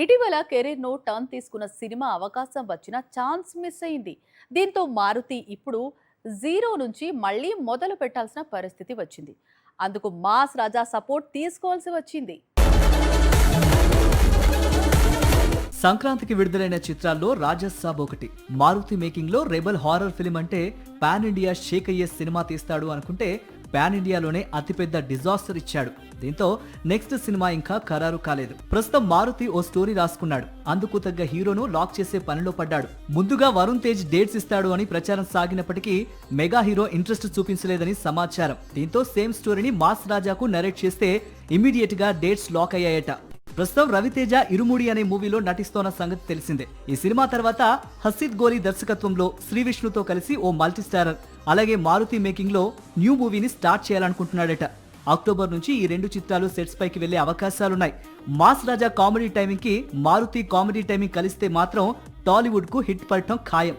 ఇటీవల కెరీర్‌ను టర్న్ తీసుకున్న సినిమా అవకాశం వచ్చినా ఛాన్స్ మిస్ అయింది. దీంతో మారుతి ఇప్పుడు జీరో నుంచి మళ్ళీ మొదలు పెట్టాల్సిన పరిస్థితి వచ్చింది. అందుకు మాస్ రాజా సపోర్ట్ తీసుకోవాల్సి వచ్చింది. సంక్రాంతికి విడుదలైన చిత్రాల్లో రాజసాబ్ ఒకటి. మారుతి మేకింగ్ లో రెబల్ హారర్ ఫిల్మ్ అంటే పాన్ ఇండియా షేక్ అయ్యే సినిమా తీస్తాడు అనుకుంటే పాన్ ఇండియాలోనే అతిపెద్ద డిజాస్టర్ ఇచ్చాడు. దీంతో నెక్స్ట్ సినిమా ఇంకా ఖరారు కాలేదు. ప్రస్తుతం మారుతి ఓ స్టోరీ రాసుకున్నాడు. అందుకు తగ్గ హీరోను లాక్ చేసే పనిలో పడ్డాడు. ముందుగా వరుణ్ తేజ్ డేట్స్ ఇస్తాడు అని ప్రచారం సాగినప్పటికీ మెగా హీరో ఇంట్రెస్ట్ చూపించలేదని సమాచారం. దీంతో సేమ్ స్టోరీని మాస్ రాజాకు నరేట్ చేస్తే ఇమీడియట్ గా డేట్స్ లాక్ అయ్యాయట. ప్రస్తుతం రవితేజ ఇరుముడి అనే మూవీలో నటిస్తోన్న సంగతి తెలిసిందే. ఈ సినిమా తర్వాత హసీద్ గోలీ దర్శకత్వంలో శ్రీ విష్ణుతో కలిసి ఓ మల్టీ స్టారర్ అలాగే మారుతి మేకింగ్ లో న్యూ మూవీని స్టార్ట్ చేయాలనుకుంటున్నాడట. అక్టోబర్ నుంచి ఈ రెండు చిత్రాలు సెట్స్ పైకి వెళ్లే అవకాశాలున్నాయి. మాస్ రాజా కామెడీ టైమింగ్ కి మారుతి కామెడీ టైమింగ్ కలిస్తే మాత్రం టాలీవుడ్ కు హిట్ పడటం ఖాయం.